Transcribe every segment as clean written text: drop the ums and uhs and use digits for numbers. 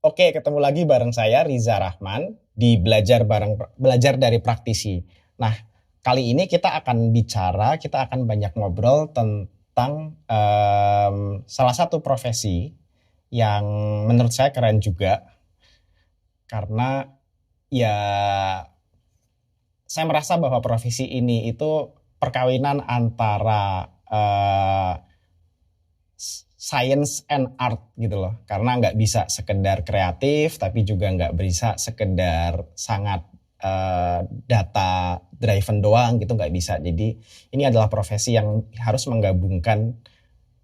Oke, ketemu lagi bareng saya Riza Rahman di Belajar dari Praktisi. Nah, kali ini kita akan banyak ngobrol tentang salah satu profesi yang menurut saya keren juga karena ya saya merasa bahwa profesi ini itu perkawinan antara science and art gitu loh, karena nggak bisa sekedar kreatif tapi juga nggak bisa sekedar sangat data driven doang gitu, nggak bisa. Jadi ini adalah profesi yang harus menggabungkan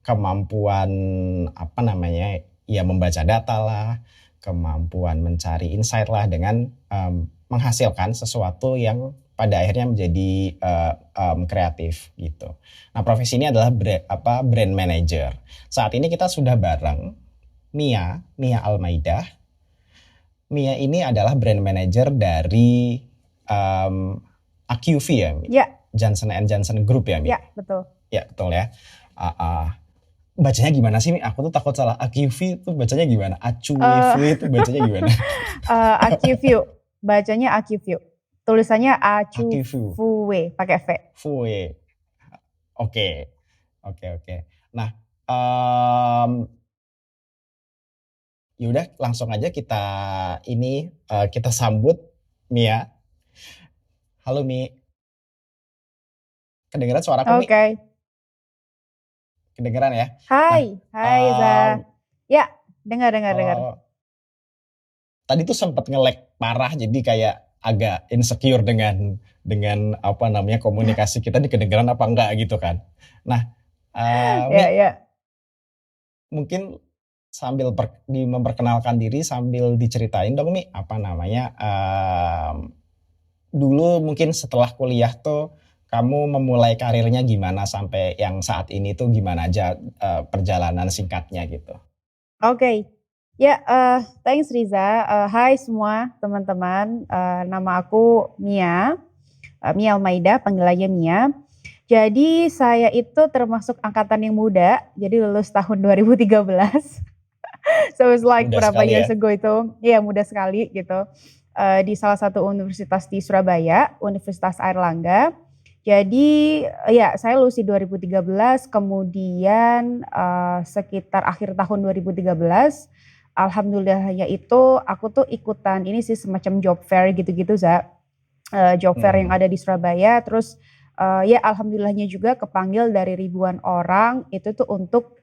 kemampuan ya membaca data lah, kemampuan mencari insight lah dengan menghasilkan sesuatu yang pada akhirnya menjadi kreatif gitu. Nah, profesi ini adalah brand manager. Saat ini kita sudah bareng Mia Almaidah. Mia ini adalah brand manager dari AQV ya, Ya. Johnson & Johnson Group ya, Mia? Ya, betul. Ya, betul ya. Bacanya gimana sih, Mi? Aku tuh takut salah. AQV itu bacanya gimana? AQV itu bacanya gimana? AQV, bacanya AQV. Tulisannya AQV, pakai V. Fue. Oke. Nah, yaudah langsung aja kita sambut Mia. Halo Mi. Kedengeran suaraku, Mi? Oke. Kedengeran ya? Hai Za. Ya, dengar. Tadi tuh sempat nge-lag parah, jadi kayak agak insecure dengan komunikasi kita ini kedengeran apa enggak gitu kan. Nah, Mi, mungkin sambil memperkenalkan diri sambil diceritain dong, Mi, dulu mungkin setelah kuliah tuh kamu memulai karirnya gimana sampai yang saat ini tuh gimana aja perjalanan singkatnya gitu. Oke. Ya, thanks Riza. Hai semua teman-teman. Nama aku Mia Almaidah, panggilannya Mia. Jadi saya itu termasuk angkatan yang muda, jadi lulus tahun 2013. So it's like Muda berapa sekali years ya? ago itu. Iya, muda sekali gitu. Di salah satu universitas di Surabaya, Universitas Airlangga. Jadi ya saya lulus di 2013, kemudian sekitar akhir tahun 2013, alhamdulillahnya itu aku tuh ikutan ini sih semacam job fair gitu-gitu Za. Job fair yang ada di Surabaya, terus ya alhamdulillahnya juga kepanggil dari ribuan orang itu tuh untuk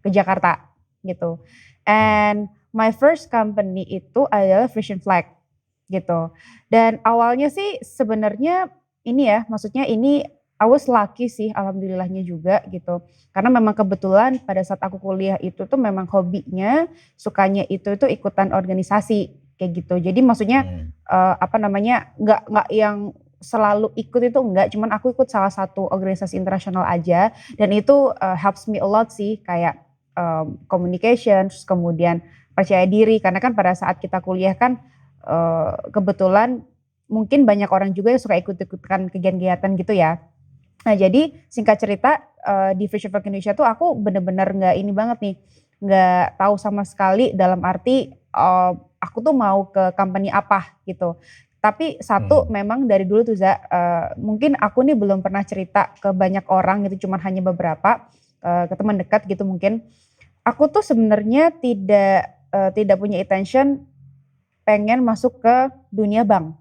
ke Jakarta gitu. And my first company itu adalah Vision Flag gitu. Dan awalnya sih sebenarnya ini ya, maksudnya ini I was lucky sih alhamdulillahnya juga gitu. Karena memang kebetulan pada saat aku kuliah itu tuh memang hobinya, sukanya itu ikutan organisasi kayak gitu. Jadi maksudnya nggak yang selalu ikut itu enggak, cuman aku ikut salah satu organisasi internasional aja dan itu helps me a lot sih, kayak communication, terus kemudian percaya diri, karena kan pada saat kita kuliah kan kebetulan mungkin banyak orang juga yang suka ikut-ikutan kegiatan-kegiatan gitu ya. Nah jadi singkat cerita di Vision Flag Indonesia tuh aku bener-bener nggak ini banget nih, nggak tahu sama sekali dalam arti aku tuh mau ke company apa gitu. Tapi satu memang dari dulu tuh Za, mungkin aku nih belum pernah cerita ke banyak orang gitu, cuman hanya beberapa ke teman dekat gitu mungkin. Aku tuh sebenarnya tidak punya intention pengen masuk ke dunia bank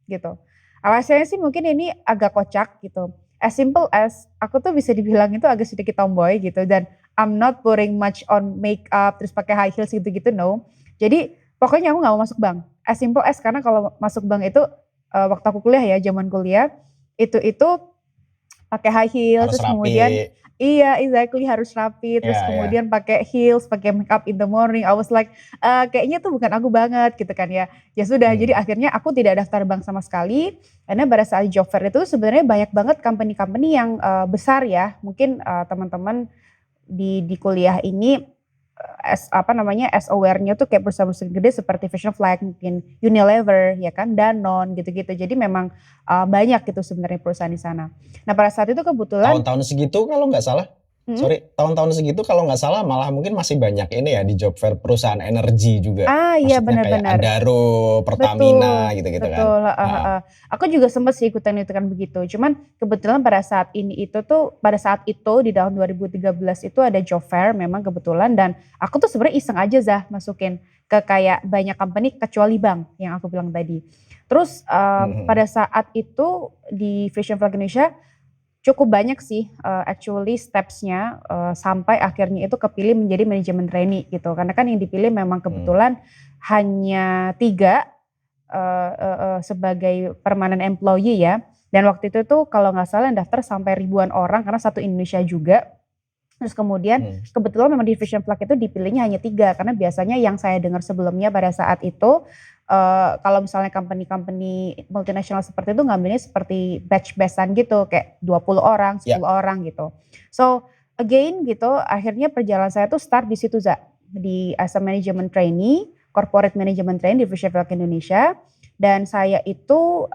gitu. Alasannya sih mungkin ini agak kocak gitu. As simple as aku tuh bisa dibilang itu agak sedikit tomboy gitu, dan I'm not putting much on makeup terus pakai high heels gitu-gitu, no. Jadi pokoknya aku nggak mau masuk bank. As simple as, karena kalau masuk bank itu waktu aku kuliah ya, zaman kuliah itu pakai high heels, Harus terus rapi. kemudian iya exactly harus rapi, terus kemudian pakai heels, pakai makeup in the morning. I was like kayaknya tuh bukan aku banget gitu kan ya. Ya sudah, jadi akhirnya aku tidak daftar bank sama sekali, karena pada saat job fair itu sebenarnya banyak banget company-company yang besar ya. Mungkin teman-teman di kuliah ini as aware-nya tuh kayak perusahaan-perusahaan gede seperti Vision Flag, mungkin Unilever ya kan, Danone gitu-gitu. Jadi memang banyak gitu sebenarnya perusahaan di sana. Nah pada saat itu kebetulan tahun-tahun segitu kalau nggak salah. Mhm. sorry, tahun-tahun segitu kalau nggak salah malah mungkin masih banyak ini ya di job fair perusahaan energi juga. Iya Maksudnya kayak benar-benar. Adaro, Pertamina Betul, gitu-gitu kan. betul, heeh Heeh. heeh. Aku juga sempet sih ikutan-ikutan begitu. Cuman kebetulan pada saat itu di tahun 2013 itu ada job fair memang kebetulan dan aku tuh sebenarnya iseng aja Zah masukin ke kayak banyak company kecuali bank yang aku bilang tadi. Terus, Mhm. pada saat itu di Vision Flag Indonesia cukup banyak sih, actually steps-nya, sampai akhirnya itu kepilih menjadi manajemen trainee gitu. Karena kan yang dipilih memang Mmm. kebetulan hanya 3 sebagai permanent employee ya, dan waktu itu tuh kalau nggak salah yang daftar sampai ribuan orang karena satu Indonesia juga. Terus kemudian Mmm. kebetulan memang di Vision Flag itu dipilihnya hanya 3 karena biasanya yang saya dengar sebelumnya pada saat itu, kalau misalnya company-company multinasional seperti itu ngambilnya seperti batch-batch-an gitu kayak 20 orang, Ya. 10 orang gitu. So again gitu akhirnya perjalanan saya tuh start di situ Za, di as a management trainee, corporate management trainee di Vision Flag Indonesia dan saya itu,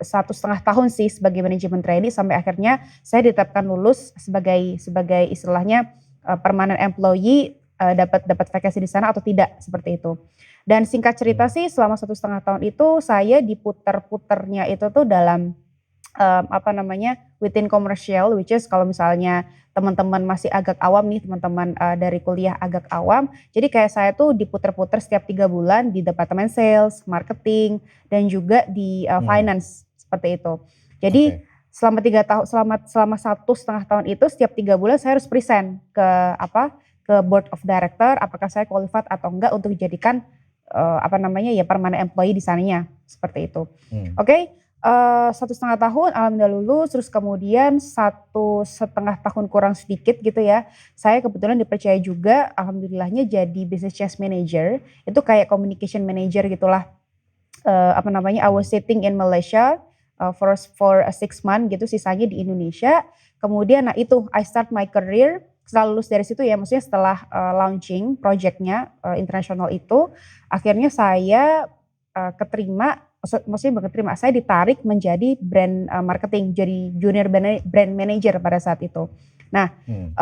1,5 tahun sih sebagai manajemen trainee sampai akhirnya saya ditetapkan lulus sebagai sebagai istilahnya, permanent employee, dapat dapat vacancy di sana atau tidak, seperti itu. Dan singkat cerita Mmm. sih selama 1,5 tahun itu saya diputer-puternya itu tuh dalam, apa namanya, within commercial which is kalau misalnya teman-teman masih agak awam nih, teman-teman, dari kuliah agak awam, jadi kayak saya tuh diputer-puter setiap 3 bulan di departemen sales, marketing, dan juga di, Mmm. finance, seperti itu. Jadi Oke. selama 3 tahun selama 1,5 tahun itu setiap 3 bulan saya harus present ke apa, ke board of director apakah saya qualified atau enggak untuk dijadikan, apa namanya, ya permanent employee di sananya, seperti itu. Mmm. Oke, 1,5 tahun alhamdulillah lulus, terus kemudian 1,5 tahun kurang sedikit gitu ya, saya kebetulan dipercaya juga alhamdulillahnya jadi business change manager, itu kayak communication manager gitulah. Apa namanya, I was Mmm. sitting in Malaysia, for 6 month gitu, sisanya di Indonesia. Kemudian nah itu, I start my career, setelah lulus dari situ ya, maksudnya setelah, launching project-nya, internasional itu, akhirnya saya, keterima, maksudnya bukan keterima, saya ditarik menjadi brand, marketing, jadi junior brand manager pada saat itu. Nah, Mmm.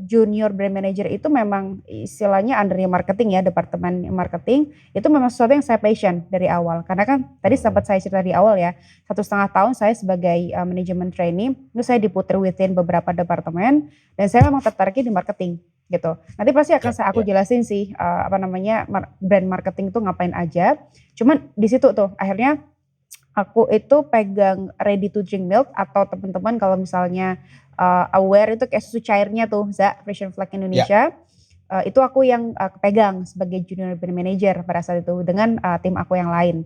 junior brand manager itu memang istilahnya under-nya marketing ya, departemen marketing, itu memang sesuatu yang saya passion dari awal. Karena kan tadi Mhm. sempat saya cerita di awal ya, 1,5 tahun saya sebagai, manajemen trainee, terus saya diputer within beberapa departemen, dan saya memang tertariknya di marketing, gitu. Nanti pasti akan Ya aku ya. jelasin sih, apa namanya, brand marketing itu ngapain aja. Cuman di situ tuh akhirnya aku itu pegang ready to drink milk atau teman-teman kalau misalnya, aware itu kayak susu cairnya tuh Za, Vision Flag Ya. Indonesia, itu aku yang, pegang sebagai junior brand manager pada saat itu dengan, tim aku yang lain.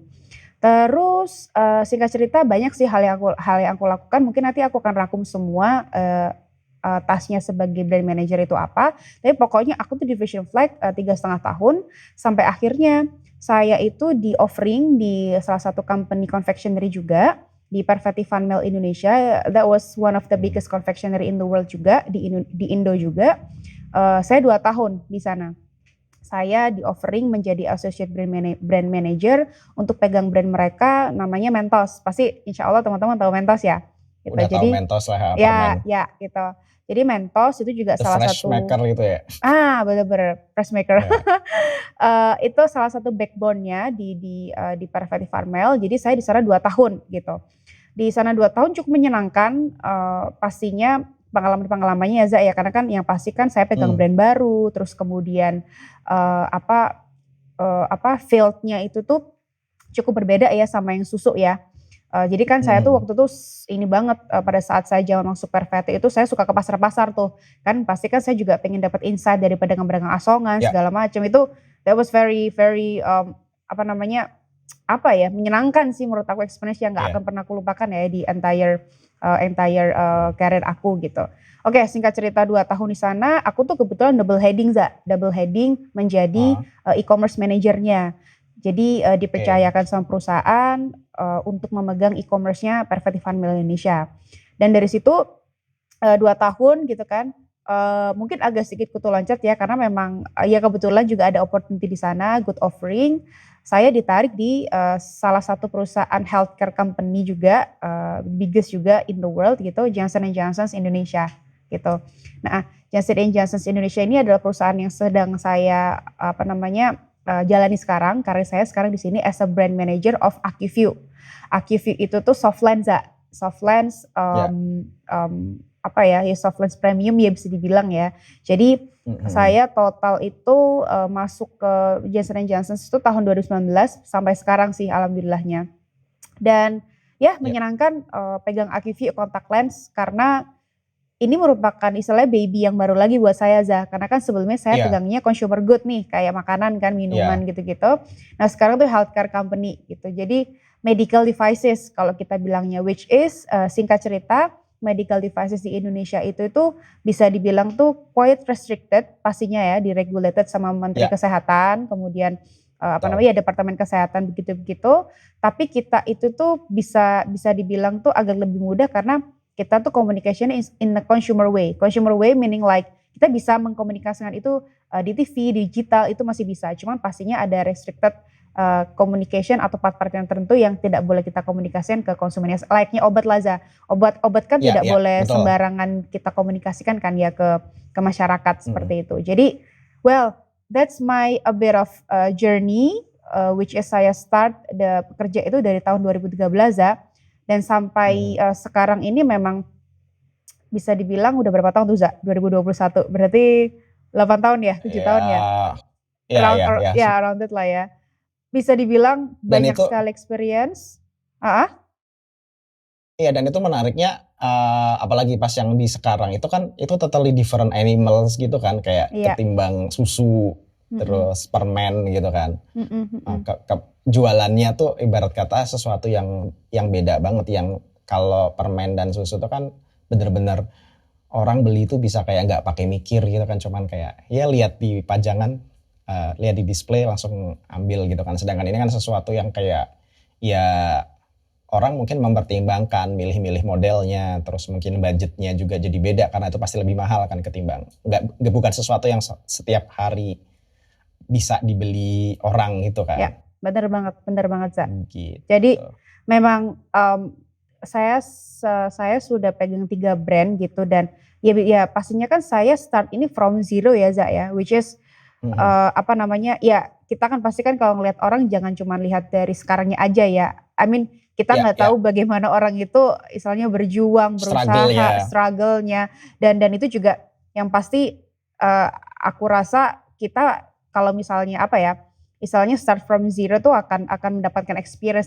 Terus, singkat cerita banyak sih hal yang aku lakukan, mungkin nanti aku akan rangkum semua, task-nya sebagai brand manager itu apa, tapi pokoknya aku tuh di Vision Flag, 3,5 tahun, sampai akhirnya saya itu di-offering di salah satu company confectionery juga, di Perfetti Van Mel Indonesia, that was one of the Mmm. biggest confectionery in the world juga, di Indo juga, saya 2 tahun di sana. Saya di-offering menjadi associate brand manager untuk pegang brand mereka namanya Mentos, pasti insya Allah teman-teman tahu Mentos ya? Gitu. Udah tahu Jadi Mentos lah, heeh, permen. ya gitu. Jadi Mentos itu juga The salah Fresh satu Maker gitu ya? bener bener, fresh maker. Ya. Itu salah satu backbone-nya di Perfetti Farmel, jadi saya di sana 2 tahun gitu. Di sana 2 tahun cukup menyenangkan, pastinya pengalaman-pengalamannya ya Za ya, karena kan yang pasti kan saya pegang Mmm. brand baru, terus kemudian, apa, field-nya itu tuh cukup berbeda ya sama yang susu ya. Jadi kan saya tuh Mhm. waktu itu ini banget, pada saat saya zaman masuk Perfetti itu saya suka ke pasar-pasar tuh, kan pasti kan saya juga pengen dapat insight dari pedagang-pedagang asongan Ya. segala macam, itu that was very very, apa namanya, apa ya, menyenangkan sih menurut aku experience yang nggak Iya. akan pernah kulupakan ya di entire, Mmm. career aku gitu. Oke singkat cerita 2 tahun di sana, aku tuh kebetulan double heading Za, double heading menjadi, Heeh. e-commerce manager-nya. Jadi, Oke. dipercayakan sama perusahaan, untuk memegang e-commerce-nya Perfetti Van Mel Indonesia. Dan dari situ, 2 tahun gitu kan, mungkin agak sedikit kutu loncat ya karena memang, ya kebetulan juga ada opportunity di sana, good offering, saya ditarik di, salah satu perusahaan healthcare company juga, biggest juga in the world gitu, Johnson& Johnson Indonesia. gitu. Nah, Johnson & Johnson Indonesia ini adalah perusahaan yang sedang saya jalani sekarang. Karir saya sekarang di sini as a brand manager of AcuView. AcuView itu tuh soft lens, soft lens Ya. soft lens premium ya bisa dibilang ya. Jadi saya total itu masuk ke Johnson & Johnson itu tahun 2019 sampai sekarang sih alhamdulillahnya. Dan ya menyenangkan pegang AcuView contact lens karena ini merupakan istilahnya baby yang baru lagi buat saya, Zah. Karena kan sebelumnya saya pegangnya consumer good nih, kayak makanan kan, minuman gitu-gitu. Nah sekarang tuh healthcare company gitu. Jadi medical devices kalau kita bilangnya, which is singkat cerita, medical devices di Indonesia itu bisa dibilang tuh quite restricted pastinya ya, diregulated sama Menteri Kesehatan, kemudian Departemen Kesehatan begitu-begitu. Tapi kita itu tuh bisa dibilang tuh agak lebih mudah karena kita tuh communication is in a consumer way. Consumer way meaning like kita bisa mengkomunikasikan itu di TV, digital itu masih bisa. Cuman pastinya ada restricted communication atau part-part yang tertentu yang tidak boleh kita komunikasikan ke konsumennya. Layaknya obat Laza. Obat kan tidak boleh betul. Sembarangan kita komunikasikan kan ya ke masyarakat seperti itu. Jadi that's a bit of journey which is saya start bekerja itu dari tahun 2013 ya. Dan sampai sekarang ini memang bisa dibilang udah berapa tahun tuh Za? 2021 berarti 8 tahun ya? 7 tahun ya? Around it lah ya. Bisa dibilang dan banyak sekali experience. Iya dan itu menariknya apalagi pas yang di sekarang itu kan itu totally different animals gitu kan. Kayak ketimbang susu terus permen gitu kan. Jualannya tuh ibarat kata sesuatu yang beda banget, yang kalau permen dan susu itu kan bener-bener orang beli itu bisa kayak nggak pakai mikir gitu kan, cuman kayak ya lihat di pajangan, lihat di display langsung ambil gitu kan. Sedangkan ini kan sesuatu yang kayak ya orang mungkin mempertimbangkan milih-milih modelnya, terus mungkin budgetnya juga jadi beda karena itu pasti lebih mahal kan ketimbang nggak bukan sesuatu yang setiap hari bisa dibeli orang gitu kan. Ya. Bener banget Za. Gitu. Jadi memang saya sudah pegang 3 brand gitu dan ya pastinya kan saya start ini from zero ya Za ya, which is ya kita kan pasti kan kalau ngelihat orang jangan cuma lihat dari sekarangnya aja ya. I mean kita nggak tahu bagaimana orang itu istilahnya berjuang, berusaha, struggle-nya dan itu juga yang pasti aku rasa kita kalau misalnya misalnya start from zero tuh akan mendapatkan experience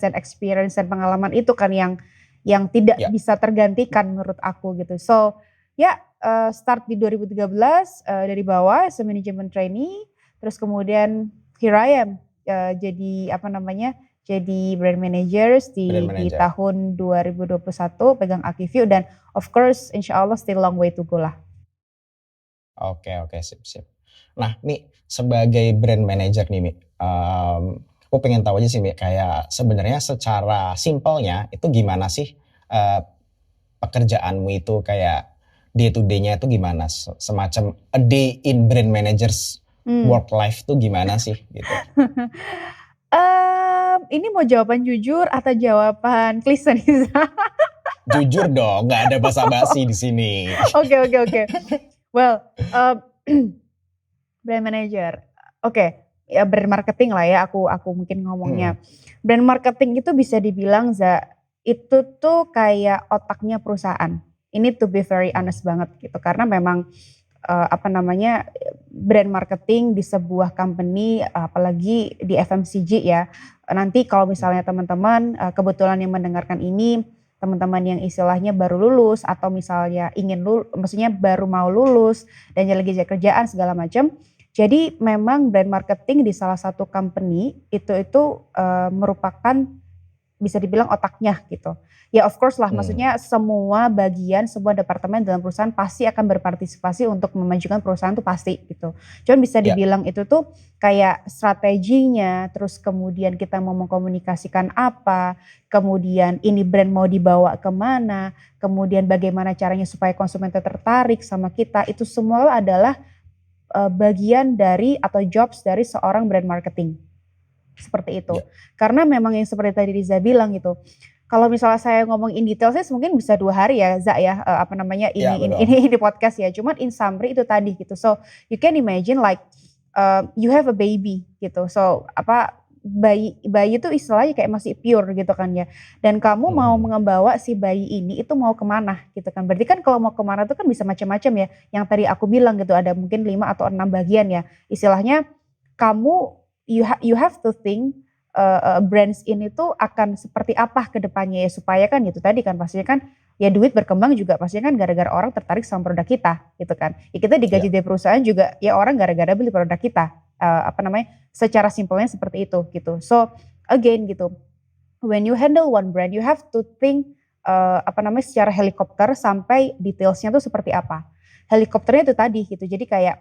dan pengalaman itu kan yang tidak bisa tergantikan menurut aku gitu. So start di 2013 dari bawah as a management trainee, terus kemudian here I am jadi brand manager di tahun 2021 pegang AcuView dan of course insya Allah still long way to go lah. Oke sip. Nah Mi sebagai brand manager nih Mi, aku pengen tahu aja sih Mi, kayak sebenarnya secara simpelnya itu gimana sih pekerjaanmu itu kayak day to day-nya itu gimana, semacam a day in brand managers work life tuh gimana sih gitu? Ini mau jawaban jujur atau jawaban klise nih? Jujur dong, nggak ada basa-basi di sini. Oke. Well, brand manager. Oke. Ya brand marketing lah ya aku mungkin ngomongnya. Brand marketing itu bisa dibilang itu tuh kayak otaknya perusahaan. Ini to be very honest banget gitu karena memang brand marketing di sebuah company apalagi di FMCG ya. Nanti kalau misalnya teman-teman kebetulan yang mendengarkan ini teman-teman yang istilahnya baru lulus atau misalnya maksudnya baru mau lulus dan lagi cari kerjaan segala macam. Jadi memang brand marketing di salah satu company itu merupakan bisa dibilang otaknya gitu. Ya of course lah, maksudnya semua bagian, semua departemen dalam perusahaan pasti akan berpartisipasi untuk memajukan perusahaan itu pasti gitu. Cuman bisa dibilang itu tuh kayak strateginya, terus kemudian kita mau mengkomunikasikan apa, kemudian ini brand mau dibawa kemana, kemudian bagaimana caranya supaya konsumen tertarik sama kita, itu semua adalah bagian dari atau jobs dari seorang brand marketing. Seperti itu. Karena memang yang seperti tadi Riza bilang gitu, Kalau misalnya saya ngomong in detail sih mungkin bisa 2 hari ya Za ya, apa namanya, Ya ini betul. ini di podcast ya. Cuman in summary itu tadi gitu. So, you can imagine like, you have a baby gitu. So, bayi bayi itu istilahnya kayak masih pure gitu kan ya. Dan kamu mau Mhm. membawa si bayi ini itu mau kemana gitu kan. Berarti kan kalau mau kemana mana tuh kan bisa macam-macam ya. Yang tadi aku bilang gitu ada mungkin 5 atau 6 bagian ya. Istilahnya kamu you have to think brands ini tuh akan seperti apa ke depannya ya, supaya kan itu tadi kan pastinya kan ya duit berkembang juga pastinya kan gara-gara orang tertarik sama produk kita gitu kan. Ya kita digaji Ya. dari perusahaan juga ya orang gara-gara beli produk kita, apa namanya, secara simpelnya seperti itu gitu. So again gitu, when you handle one brand you have to think, apa namanya, secara helikopter sampai detailsnya tuh seperti apa. Helikopternya itu tadi gitu, jadi kayak,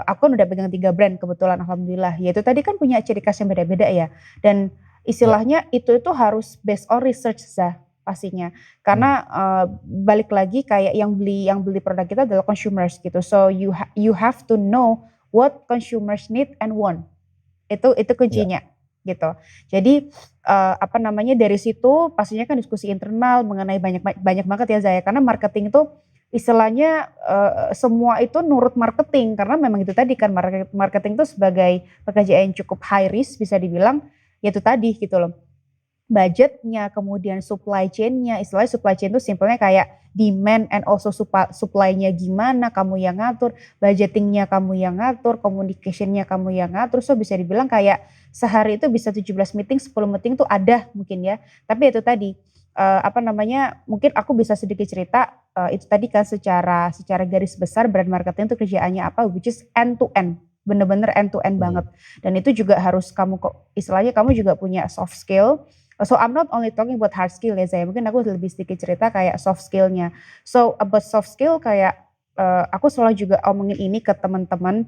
aku kan udah pegang 3 brand kebetulan alhamdulillah, ya itu tadi kan punya ciri khas yang beda-beda ya, dan Ya. istilahnya itu harus based on research pastinya. Hmm. Karena, balik lagi kayak yang beli produk kita adalah consumers gitu, so you have to know what consumers need and want. Itu Ya. kuncinya, gitu. Jadi, apa namanya, dari situ pastinya kan diskusi internal mengenai banyak banget ya, Zaya, karena marketing itu istilahnya, semua itu nurut marketing, karena memang itu tadi kan marketing itu sebagai pekerjaan yang cukup high risk bisa dibilang, ya itu tadi gitu loh. Budgetnya, kemudian supply chain-nya, istilahnya supply chain itu simpelnya kayak demand and also supply-nya gimana, kamu yang ngatur, budgeting-nya kamu yang ngatur, communication-nya kamu yang ngatur, so bisa dibilang kayak sehari itu bisa 17 meeting, 10 meeting tuh ada mungkin ya. Tapi itu tadi, apa namanya, mungkin aku bisa sedikit cerita, itu tadi kan secara secara garis besar brand marketing itu kerjaannya apa, which is end to end, bener-bener end to end Mhm. banget. Dan itu juga harus kamu kok istilahnya kamu juga punya soft skill. So I'm not only talking about hard skill ya Zaya, mungkin aku lebih sedikit cerita kayak soft skill-nya. So about soft skill kayak, aku selalu juga omongin ini ke teman-teman,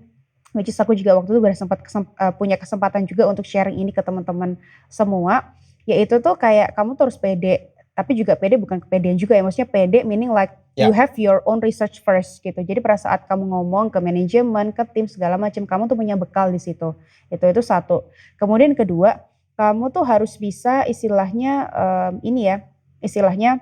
which is aku juga waktu itu punya kesempatan juga untuk sharing ini ke teman-teman semua, yaitu tuh kayak kamu tuh harus pede, tapi juga pede bukan kepedean juga ya, maksudnya pede meaning like you Ya. have your own research first gitu. Jadi pada saat kamu ngomong ke manajemen, ke tim segala macam, kamu tuh punya bekal di situ. Itu satu. Kemudian kedua, kamu tuh harus bisa istilahnya, ini ya, istilahnya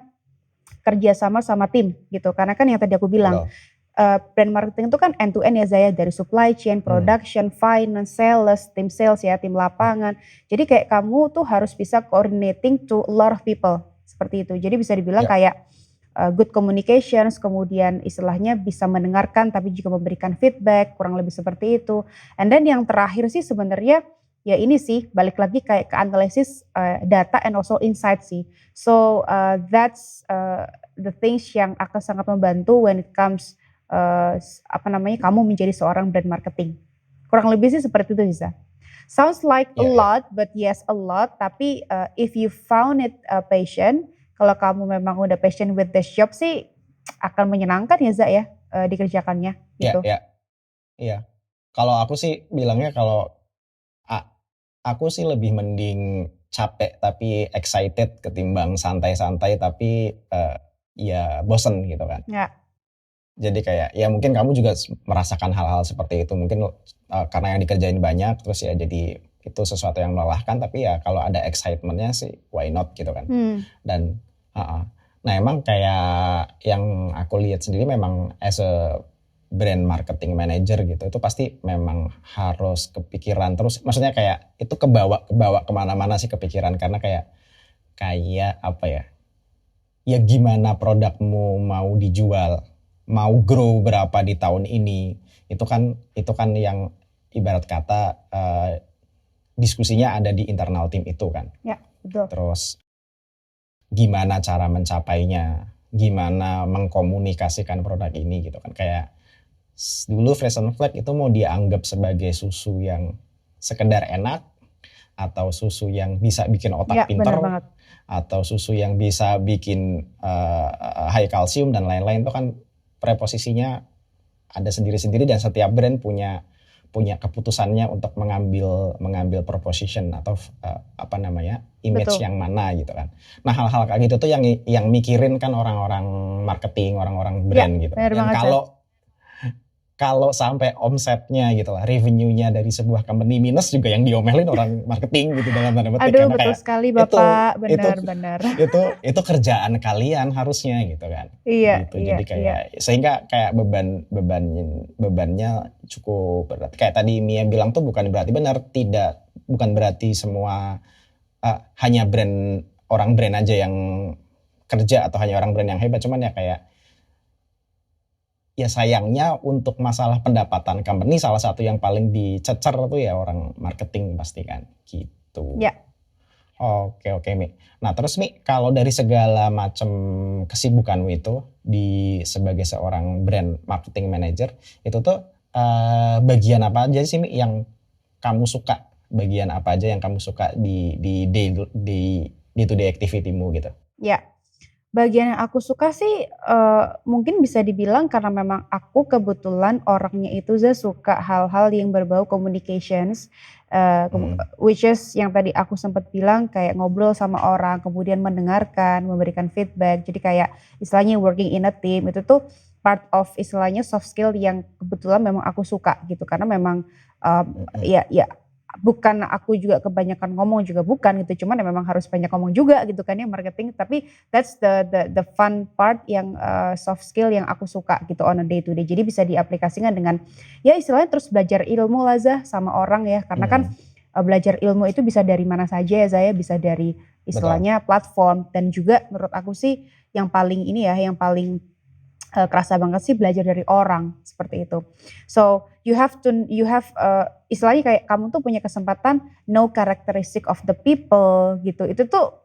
kerja sama tim gitu. Karena kan yang tadi aku bilang, Betul. brand marketing itu kan end to end ya Zaya, dari supply chain, Hmm. production, finance, sales, tim sales ya, tim lapangan. Jadi kayak kamu tuh harus bisa coordinating to a lot of people, seperti itu. Jadi bisa dibilang Ya. kayak, good communications, kemudian istilahnya bisa mendengarkan tapi juga memberikan feedback, kurang lebih seperti itu. And then yang terakhir sih sebenarnya, ya ini sih balik lagi kayak ke analisis, data and also insight sih. So, that's, the things yang akan sangat membantu when it comes, apa namanya, kamu menjadi seorang brand marketing. Kurang lebih sih seperti itu Ziza. Sounds like a Ya. Ya. lot, but yes a lot, tapi, if you found it, passion, kalau kamu memang udah passion with the job sih akan menyenangkan ya Za ya, dikerjakannya Ya. gitu. Ya. Iya. Kalau aku sih bilangnya kalau a aku sih lebih mending capek tapi excited ketimbang santai-santai tapi, ya bosen gitu kan. Ya, Jadi kayak ya mungkin kamu juga merasakan hal-hal seperti itu mungkin, karena yang dikerjain banyak terus ya jadi itu sesuatu yang melelahkan tapi ya kalau ada excitement-nya sih why not gitu kan. hmm, Dan heeh. Nah emang kayak yang aku lihat sendiri memang as a brand marketing manager gitu itu pasti memang harus kepikiran terus maksudnya kayak itu kebawa kebawa kemana-mana sih kepikiran karena kayak kayak apa ya, ya gimana produkmu mau dijual, mau grow berapa di tahun ini, itu kan yang ibarat kata, diskusinya ada di internal tim itu kan. ya betul. Terus gimana cara mencapainya, gimana mengkomunikasikan produk ini gitu kan. Kayak dulu Fresh and Flag itu mau dianggap sebagai susu yang sekedar enak, atau susu yang bisa bikin Ya otak benar pinter, banget. atau susu yang bisa bikin high calcium dan lain-lain itu kan preposisinya ada sendiri-sendiri dan setiap brand punya keputusannya untuk mengambil proposition atau apa namanya image Betul. yang mana gitu kan. Nah hal-hal kayak gitu tuh yang mikirin kan orang-orang marketing, orang-orang Ya brand gitu kan. benar Dan banget Za. kalau kalau sampai omsetnya gitu lah, revenue-nya dari sebuah company minus juga yang diomelin orang marketing gitu dalam tanda petik, Aduh karena betul kayak sekali itu Bapak, itu benar-benar. itu kerjaan kalian harusnya gitu kan, Iya, gitu. iya, Jadi iya. kayak sehingga kayak bebannya cukup berat. Kayak tadi Mia bilang tuh bukan berarti bukan berarti semua hanya orang brand aja yang kerja atau hanya orang brand yang hebat, cuman ya kayak ya sayangnya untuk masalah pendapatan company salah satu yang paling dicecer tuh ya orang marketing pasti kan gitu. Ya. Oke Mi. Nah terus Mi, kalau dari segala macam kesibukanmu itu sebagai seorang brand marketing manager itu tuh bagian apa aja sih Mi yang kamu suka? Bagian apa aja yang kamu suka di day to day activity-mu gitu? Ya, bagian yang aku suka sih mungkin bisa dibilang karena memang aku kebetulan orangnya itu suka hal-hal yang berbau communications, which is yang tadi aku sempat bilang kayak ngobrol sama orang, kemudian mendengarkan, memberikan feedback. Jadi kayak istilahnya working in a team itu tuh part of istilahnya soft skill yang kebetulan memang aku suka gitu. Karena memang ya bukan aku juga kebanyakan ngomong juga bukan gitu, cuman ya memang harus banyak ngomong juga gitu kan ya marketing, tapi that's the fun part yang soft skill yang aku suka gitu on a day to day. Jadi bisa diaplikasikan dengan ya istilahnya terus belajar ilmu lah sama orang ya, karena kan belajar ilmu itu bisa dari mana saja ya saya, bisa dari Betul. istilahnya platform, dan juga menurut aku sih yang paling ini ya, yang paling kerasa banget sih belajar dari orang, seperti itu. So you have istilahnya kayak kamu tuh punya kesempatan know characteristic of the people gitu. Itu tuh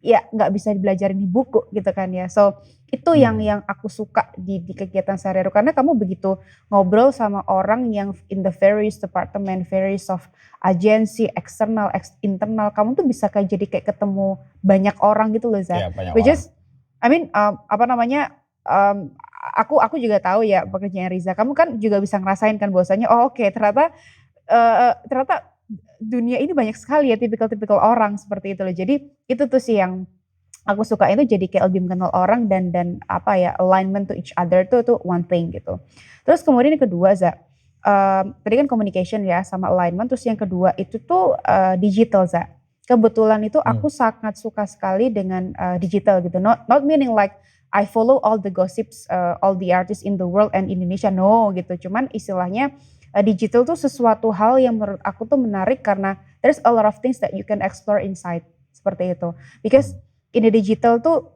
ya nggak bisa dibelajarin di buku gitu kan ya. So itu yang aku suka di kegiatan sehari-hari, karena kamu begitu ngobrol sama orang yang in the various department, various of agency, eksternal, internal, kamu tuh bisa kayak jadi kayak ketemu banyak orang gitu loh Za. Iya banyak Which orang. is I mean apa namanya, aku juga tahu ya pekerjaan Riza, kamu kan juga bisa ngerasain kan bahwasanya oh oke ternyata dunia ini banyak sekali ya tipikal-tipikal orang seperti itu loh. Jadi itu tuh sih yang aku suka, itu jadi kayak lebih mengenal orang dan apa ya, alignment to each other tuh one thing gitu. Terus kemudian yang kedua tadi kan communication ya sama alignment, terus yang kedua itu tuh digital Kebetulan itu aku sangat suka sekali dengan digital gitu. Not meaning like I follow all the gossips, all the artists in the world and Indonesia, no gitu. Cuman istilahnya digital tuh sesuatu hal yang menurut aku tuh menarik karena there's a lot of things that you can explore inside, seperti itu. Because in the digital tuh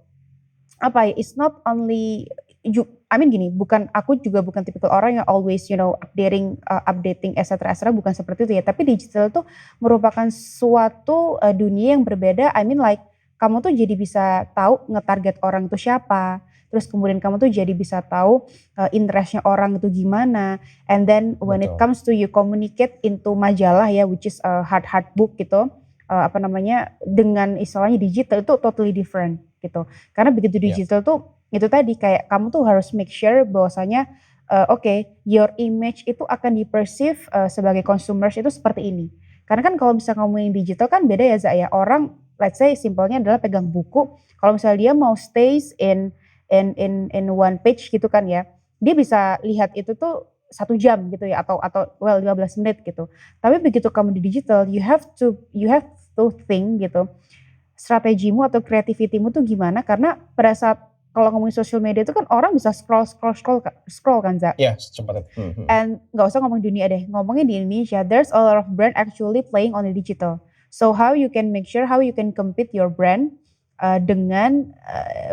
apa ya, it's not only gini, aku juga bukan tipikal orang yang always updating et cetera, bukan seperti itu ya. Tapi digital tuh merupakan suatu dunia yang berbeda. Like kamu tuh jadi bisa tahu nge-target orang itu siapa. Terus kemudian kamu tuh jadi bisa tahu interest-nya orang itu gimana. And then when it comes to you communicate into majalah ya, which is hard book gitu. Dengan istilahnya digital itu totally different gitu. Karena begitu digital tuh itu tadi kayak kamu tuh harus make sure bahwasanya your image itu akan di-perceive sebagai consumers itu seperti ini. Karena kan kalau misalnya ngomongin digital kan beda ya ya. Orang let's say simpelnya adalah pegang buku. Kalau misalnya dia mau stays in one page gitu kan ya, dia bisa lihat itu tuh 1 jam gitu ya, atau 15 menit gitu. Tapi begitu kamu di digital, you have to think gitu, strategimu atau creativity-mu tuh gimana, karena pada saat kalau ngomongin social media itu kan orang bisa scroll kan Za. Iya secepat itu. And gak usah ngomong dunia deh, ngomongin di Indonesia, there's a lot of brand actually playing on the digital. So how you can make sure, how you can compete your brand dengan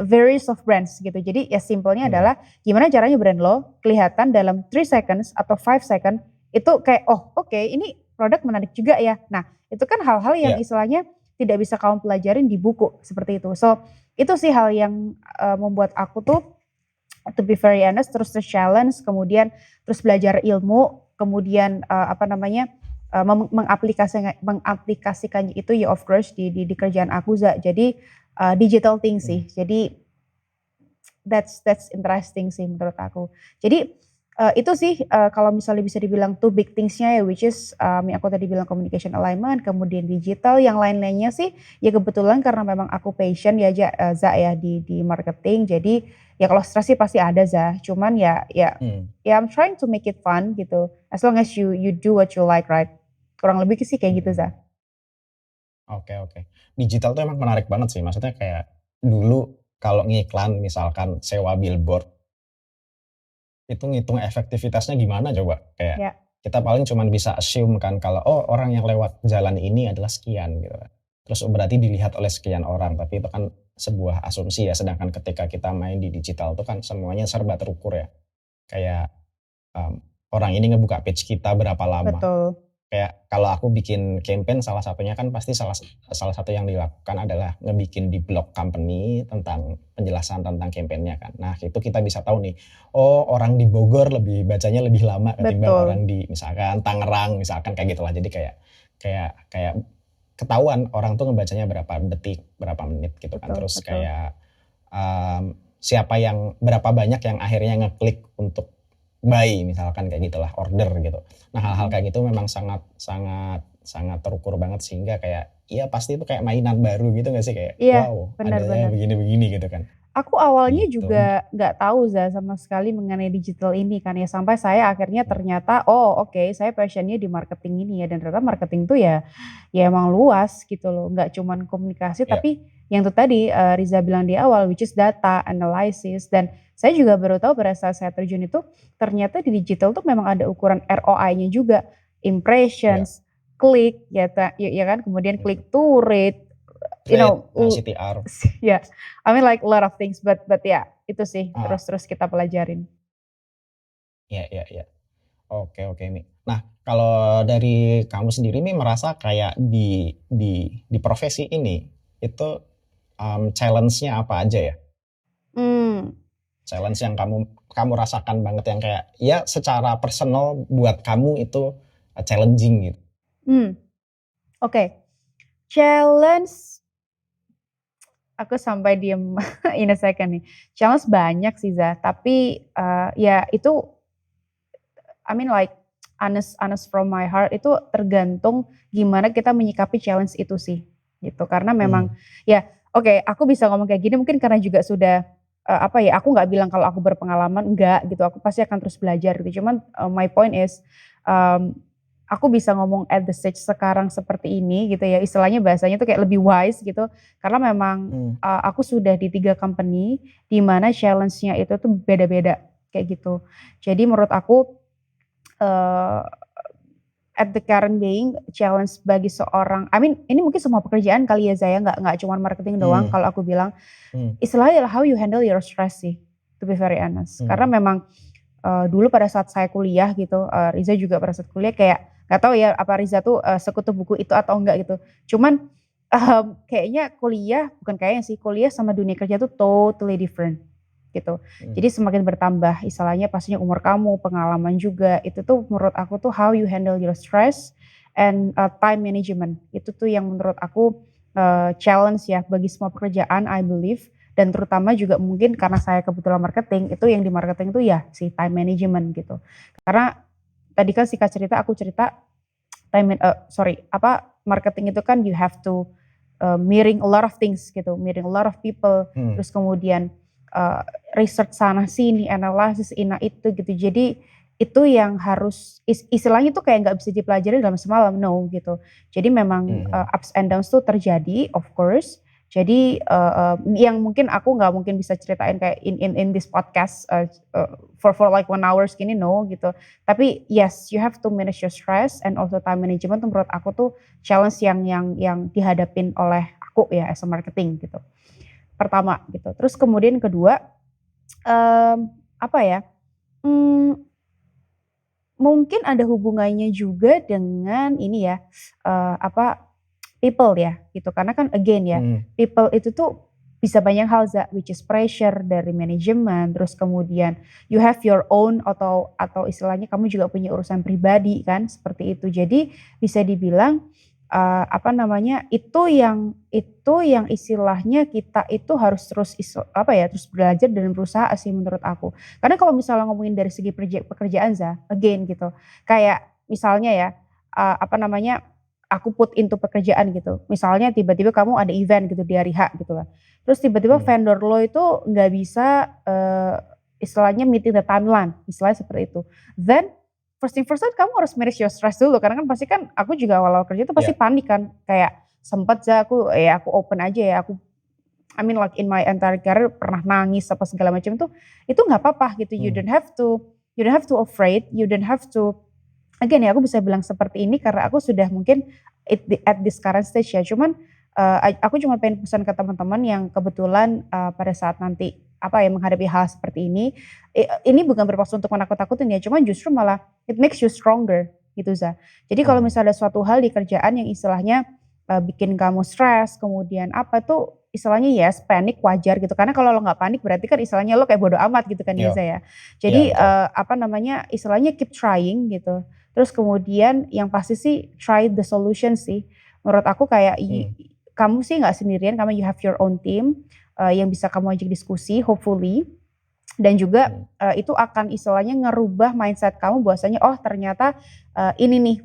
various of brands gitu. Jadi ya simpelnya adalah gimana caranya brand lo kelihatan dalam 3 seconds atau 5 seconds itu kayak oke, ini produk menarik juga ya. Nah itu kan hal-hal yang istilahnya tidak bisa kamu pelajarin di buku seperti itu. So itu sih hal yang membuat aku tuh to be very honest terus challenge, kemudian terus belajar ilmu, kemudian mengaplikasikannya itu ya of course di kerjaan aku jadi digital thing sih. Jadi that's interesting sih menurut aku. Jadi Itu sih kalau misalnya bisa dibilang two big things-nya ya, which is yang aku tadi bilang communication alignment, kemudian digital, yang lain-lainnya sih ya kebetulan karena memang aku passion ya Za ya di marketing, jadi ya kalau stres sih pasti ada Za, cuman Hmm, ya I'm trying to make it fun gitu, as long as you do what you like, right? Kurang lebih sih kayak gitu Za. mhm. Oke, oke. Digital tuh emang menarik banget sih, maksudnya kayak dulu kalau ngiklan misalkan sewa billboard, itu ngitung efektivitasnya gimana coba? Kayak Ya, kita paling cuman bisa assume kan kalau, oh orang yang lewat jalan ini adalah sekian gitu kan. Terus berarti dilihat oleh sekian orang, tapi itu kan sebuah asumsi ya, sedangkan ketika kita main di digital tuh kan semuanya serba terukur ya. Kayak, orang ini ngebuka page kita berapa lama. betul. Kayak kalau aku bikin campaign salah satunya kan pasti salah satu yang dilakukan adalah ngebikin di blog company tentang penjelasan tentang campaign-nya kan. Nah, itu kita bisa tahu nih, oh orang di Bogor lebih bacanya lebih lama ketimbang Betul. orang di misalkan Tangerang misalkan kayak gitulah. Jadi kayak kayak kayak ketahuan orang tuh ngebacanya berapa detik, berapa menit gitu kan. Betul Terus betul. kayak siapa yang berapa banyak yang akhirnya ngeklik untuk buy misalkan kayak gitulah, order gitu. Nah, hal-hal Mhm. kayak gitu memang sangat sangat sangat terukur banget sehingga kayak, iya pasti itu kayak mainan baru gitu nggak sih? Kayak, Iya, wow benar adanya benar. begini-begini gitu kan, Aku awalnya gitu. juga nggak tahu sama sekali mengenai digital ini kan ya, sampai saya akhirnya Mmm, ternyata, oh oke saya passion-nya di marketing ini ya, dan ternyata marketing tuh ya emang luas gitu loh, nggak cuman komunikasi iya, tapi yang tuh tadi, Riza bilang di awal which is data analysis, dan saya juga baru tahu pada saat saya terjun itu, ternyata di digital tuh memang ada ukuran ROI-nya juga, iya, impressions, klik ya kan, kemudian mhm. click to rate, you Rate, know, CTR, ya, I mean like a lot of things, but ya, itu sih heeh, terus-terus kita pelajarin. iya, iya, iya. Oke, oke nih. Nah, kalau dari kamu sendiri nih merasa kayak di profesi ini, itu, challenge-nya apa aja ya? Mmm, Challenge yang kamu kamu rasakan banget yang kayak, ya secara personal buat kamu itu, challenging gitu? mmm, oke. Challenge, aku sampai diem in a second nih. Challenge banyak sih Za, tapi, ya itu I mean like honest honest from my heart itu tergantung gimana kita menyikapi challenge itu sih, gitu. Karena memang Mmm, ya oke aku bisa ngomong kayak gini mungkin karena juga sudah, apa ya, aku nggak bilang kalau aku berpengalaman, enggak gitu, aku pasti akan terus belajar gitu. Cuman, my point is, mmm, aku bisa ngomong at the stage sekarang seperti ini gitu ya, istilahnya bahasanya tuh kayak lebih wise gitu, karena memang, mmm, aku sudah di 3 company di mana challenge-nya itu tuh beda-beda, kayak gitu. Jadi menurut aku Eee, at the current being, challenge bagi seorang I mean ini mungkin semua pekerjaan kali ya Zaya, nggak cuman marketing doang mmm, kalau aku bilang, mmm, istilahnya adalah how you handle your stress sih, to be very honest. Karena mmm, memang, dulu pada saat saya kuliah gitu, Riza juga pada saat kuliah kayak nggak tahu ya apa Riza tuh, sekutu buku itu atau enggak gitu. Cuman, kayaknya kuliah bukan kayaknya sih, kuliah sama dunia kerja tuh totally different. Gitu. mmm, Jadi semakin bertambah istilahnya pastinya umur kamu, pengalaman juga, itu tuh menurut aku tuh how you handle your stress and, time management. Itu tuh yang menurut aku, challenge ya bagi semua pekerjaan I believe, dan terutama juga mungkin karena saya kebetulan marketing, itu yang di marketing itu ya si time management gitu. Karena tadi kan singkat cerita aku cerita sorry, apa, marketing itu kan you have to, meeting a lot of things gitu, meeting a lot of people, mmm, terus kemudian, eee, research sana sini, analisis ina itu gitu. Jadi itu yang harus istilahnya tuh kayak nggak bisa dipelajari dalam semalam, no gitu. Jadi memang, mhm, ups and downs tuh terjadi of course. Jadi, yang mungkin aku nggak mungkin bisa ceritain kayak in this podcast, for like 1 hours gini, no gitu. Tapi yes, you have to manage your stress and also time management tuh menurut aku tuh challenge yang dihadapin oleh aku ya as a marketing gitu, pertama gitu. Terus kemudian kedua, mmm, apa ya, mmm, mungkin ada hubungannya juga dengan ini ya, apa, people ya gitu. Karena kan again ya, mhm, people itu tuh bisa banyak hal which is pressure dari manajemen, terus kemudian you have your own atau istilahnya kamu juga punya urusan pribadi kan, seperti itu. Jadi bisa dibilang, apa namanya, itu yang istilahnya kita itu harus terus terus belajar dan berusaha sih menurut aku. Karena kalau misalnya ngomongin dari segi pekerjaan again gitu, kayak misalnya ya, apa namanya, aku put into pekerjaan gitu, misalnya tiba-tiba kamu ada event gitu di hari H gitu lah, terus tiba-tiba Hmm. vendor lo itu nggak bisa, istilahnya meeting the timeline, istilahnya seperti itu. Then first thing first kan kamu harus manage your stress dulu karena kan pasti kan aku juga awal-awal kerja itu pasti Ya. panik kan, kayak sempet aku open aja ya, I mean like in my entire career pernah nangis apa segala macam itu nggak apa-apa gitu. You Hmm. don't have to afraid, you don't have to again ya aku bisa bilang seperti ini karena aku sudah mungkin at this current stage ya. Cuman aku cuma pengen pesan ke teman-teman yang kebetulan pada saat nanti menghadapi hal seperti ini bukan bermaksud untuk menakut-nakutin ya, cuman justru malah it makes you stronger gitu Za. Jadi kalau Hmm. misalnya ada suatu hal di kerjaan yang istilahnya bikin kamu stres, kemudian apa tuh istilahnya yes panik wajar gitu. Karena kalau lo nggak panik berarti kan istilahnya lo kayak bodo amat gitu kan ya Yo. Za ya. Iya Jadi betul. istilahnya keep trying gitu. Terus kemudian yang pasti sih try the solution sih. Menurut aku kayak Hmm. kamu sih nggak sendirian, kamu you have your own team yang bisa kamu ajak diskusi hopefully. Dan juga Hmm. itu akan istilahnya ngerubah mindset kamu bahwasanya oh ternyata ini nih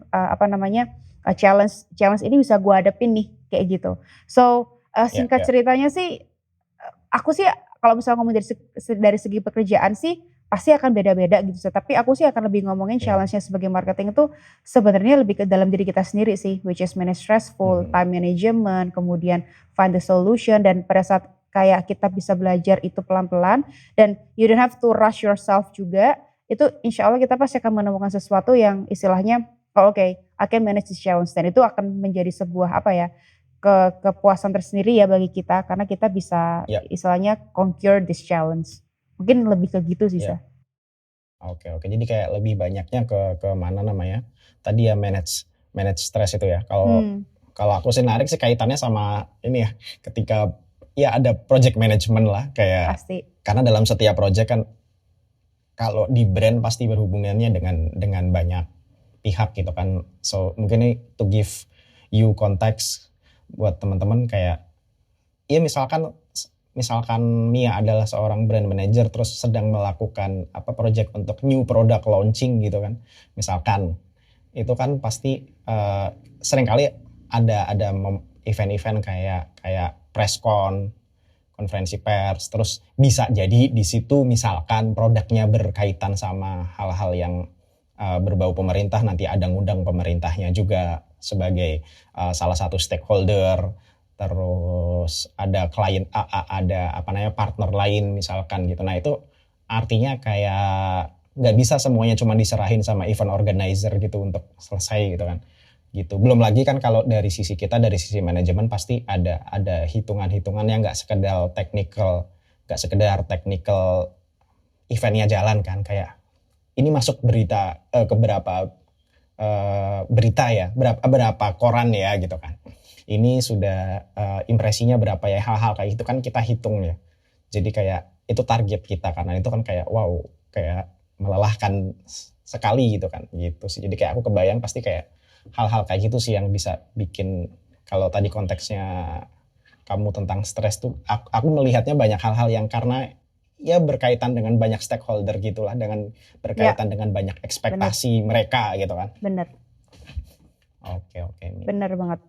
challenge challenge ini bisa gue hadapin nih kayak gitu. So Ya, singkat ya. ceritanya sih aku sih kalau misalnya ngomong dari segi pekerjaan sih pasti akan beda-beda gitu sih. Tapi aku sih akan lebih ngomongin Ya. challenge-nya sebagai marketing itu sebenarnya lebih ke dalam diri kita sendiri sih, which is manage stressful, Hmm. time management, kemudian find the solution dan pada saat kayak kita bisa belajar itu pelan-pelan dan you don't have to rush yourself juga, itu insya Allah kita pasti akan menemukan sesuatu yang istilahnya, oh oke, I can manage this challenge dan itu akan menjadi sebuah kepuasan tersendiri ya bagi kita karena kita bisa Ya. istilahnya conquer this challenge. Mungkin lebih ke gitu sih, Ya. Sa. Oke, oke. Jadi kayak lebih banyaknya ke mana namanya? Tadi ya manage stres itu ya. Kalau aku sih narik sih kaitannya sama ini ya, ketika ya ada project management lah kayak Pasti. karena dalam setiap project kan kalau di brand pasti berhubungannya dengan banyak pihak gitu kan. So mungkin ini to give you context buat teman-teman kayak ya misalkan Mia adalah seorang brand manager terus sedang melakukan project untuk new product launching gitu kan. Misalkan itu kan pasti seringkali ada event-event kayak press konferensi pers, terus bisa jadi di situ misalkan produknya berkaitan sama hal-hal yang berbau pemerintah, nanti ada ngundang pemerintahnya juga sebagai salah satu stakeholder, terus ada klien ada partner lain misalkan gitu. Nah itu artinya kayak nggak bisa semuanya cuma diserahin sama event organizer gitu untuk selesai gitu kan. Gitu. Belum lagi kan kalau dari sisi kita, dari sisi manajemen pasti ada hitungan-hitungan yang nggak sekedar technical eventnya jalan kan, kayak ini masuk berita ke berapa berita ya, berapa koran ya gitu kan. Ini sudah impresinya berapa ya, hal-hal kayak itu kan kita hitung ya. Jadi kayak itu target kita karena itu kan kayak wow, kayak melelahkan sekali gitu kan gitu sih. Jadi kayak aku kebayang pasti kayak hal-hal kayak gitu sih yang bisa bikin, kalau tadi konteksnya kamu tentang stres tuh aku melihatnya banyak hal-hal yang karena ya berkaitan dengan banyak stakeholder gitulah, dengan berkaitan dengan banyak ekspektasi mereka gitu kan. Bener. Oke. Bener banget.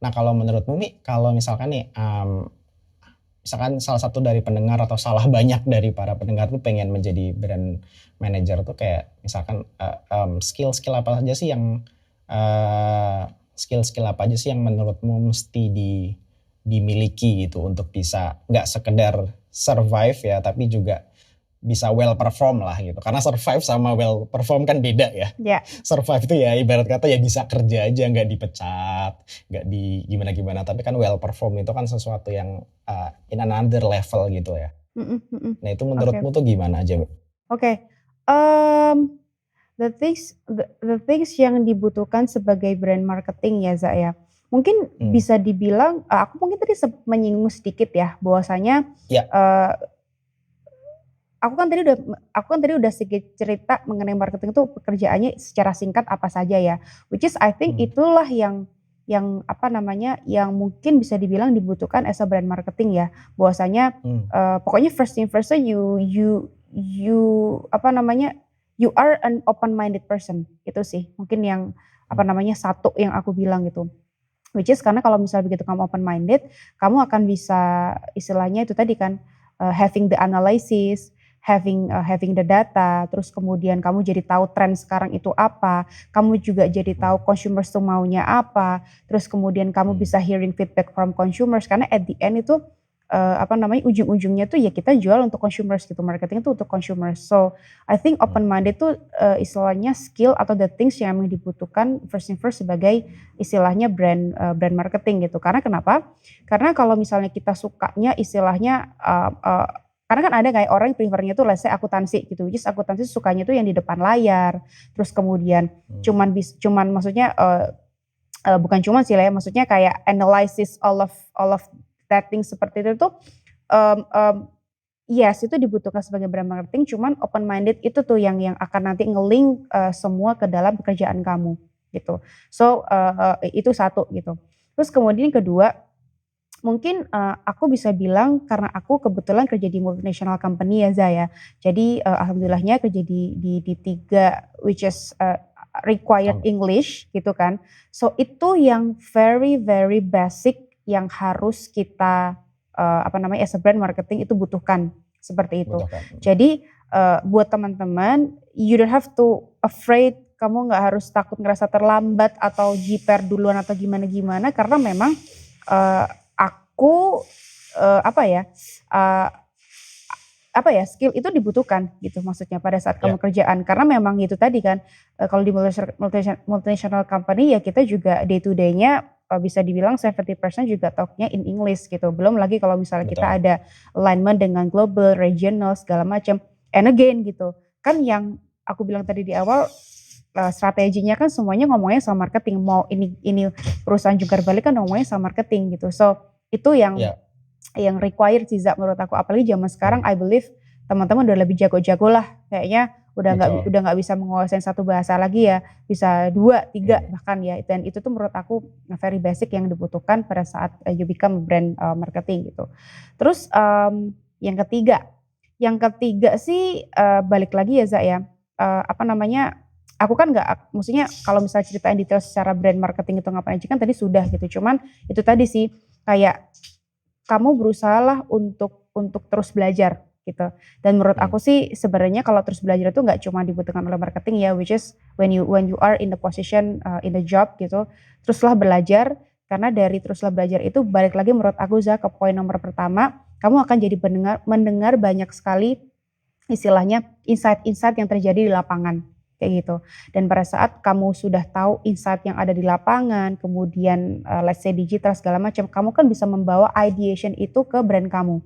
Nah kalau menurutmu Mi, kalau misalkan nih misalkan salah satu dari pendengar atau salah banyak dari para pendengar tuh pengen menjadi brand manager tuh kayak misalkan skill-skill apa aja sih yang menurutmu mesti dimiliki gitu untuk bisa nggak sekedar survive ya tapi juga bisa well perform lah gitu. Karena survive sama well perform kan beda ya. Ya. Survive itu ya ibarat kata ya bisa kerja aja, nggak dipecat, nggak di gimana-gimana. Tapi kan well perform itu kan sesuatu yang in another level gitu ya. Nah itu menurutmu tuh gimana aja? Oke. The things yang dibutuhkan sebagai brand marketing ya Za ya. Mungkin bisa dibilang, aku mungkin tadi menyinggung sedikit ya bahwasanya aku kan tadi udah sedikit cerita mengenai marketing itu pekerjaannya secara singkat apa saja ya. Which is I think Hmm. itulah yang apa namanya, yang mungkin bisa dibilang dibutuhkan as a brand marketing ya. Bahwasanya Hmm. pokoknya first thing first you apa namanya, you are an open minded person. Itu sih mungkin yang apa Hmm. namanya, satu yang aku bilang gitu. Which is karena kalau misalnya begitu kamu open minded, kamu akan bisa istilahnya itu tadi kan, having the analysis, having the data, terus kemudian kamu jadi tahu tren sekarang itu apa, kamu juga jadi Hmm. tahu consumers tuh maunya apa, terus kemudian kamu Hmm. bisa hearing feedback from consumers karena at the end itu, apa namanya, ujung-ujungnya tuh ya kita jual untuk consumers gitu, marketing itu untuk consumers. So, I think Hmm. open minded tuh, istilahnya skill atau the things yang memang dibutuhkan first thing first sebagai istilahnya brand marketing gitu. Karena kenapa? Karena kalau misalnya kita sukanya istilahnya, karena kan ada kayak orang yang prefer-nya tuh let's say akuntansi gitu, which is akuntansi sukanya tuh yang di depan layar, terus kemudian Hmm. cuman maksudnya, bukan cuman sih lah ya, maksudnya kayak analysis all of that things seperti itu tuh, mmm mmm, yes itu dibutuhkan sebagai brand marketing, cuman open minded itu tuh yang akan nanti nge-link, semua ke dalam pekerjaan kamu, gitu. So, itu satu gitu. Terus kemudian yang kedua, mungkin, aku bisa bilang karena aku kebetulan kerja di multinational company ya, Za, ya. Jadi, alhamdulillahnya kerja di 3 which is, required Kom- English gitu kan. So itu yang very very basic yang harus kita, apa namanya, as a brand marketing itu butuhkan, seperti itu. Butuhkan. Jadi, buat teman-teman, you don't have to afraid, kamu nggak harus takut ngerasa terlambat atau jiper duluan atau gimana-gimana karena memang, eee, aku, apa ya, eee, apa ya, skill itu dibutuhkan gitu maksudnya pada saat kamu Ya. kerjaan. Karena memang itu tadi kan, kalau di multinational company ya kita juga day to day-nya, bisa dibilang 70% juga talk-nya in English gitu. Belum lagi kalau misalnya kita Betul. ada alignment dengan global, regional, segala macam. And again gitu, kan yang aku bilang tadi di awal, strateginya kan semuanya ngomongnya sama marketing. Mau ini perusahaan jungkir balik kan ngomongnya sama marketing gitu. So, itu Ya. yang required sih Za menurut aku, apalagi zaman sekarang Hmm. I believe teman-teman udah lebih jago-jago lah kayaknya Betul. udah nggak bisa menguasain satu bahasa lagi ya, bisa 2 3 Hmm. bahkan ya, dan itu tuh menurut aku very basic yang dibutuhkan pada saat, you become brand, marketing gitu. Terus, yang ketiga sih, balik lagi ya Za ya, apa namanya, aku kan nggak maksudnya kalau misalnya ceritain detail secara brand marketing itu ngapain aja kan tadi sudah gitu, cuman itu tadi sih kayak kamu berusahalah untuk terus belajar gitu. Dan menurut Hmm. aku sih sebenarnya kalau terus belajar itu nggak cuma dibutuhkan oleh marketing ya, which is when you are in the position, in the job gitu, teruslah belajar karena dari teruslah belajar itu balik lagi menurut aku Za ke poin nomor pertama, kamu akan jadi mendengar banyak sekali istilahnya insight-insight yang terjadi di lapangan, kayak gitu. Dan pada saat kamu sudah tahu insight yang ada di lapangan, kemudian, let's say digital segala macam, kamu kan bisa membawa ideation itu ke brand kamu,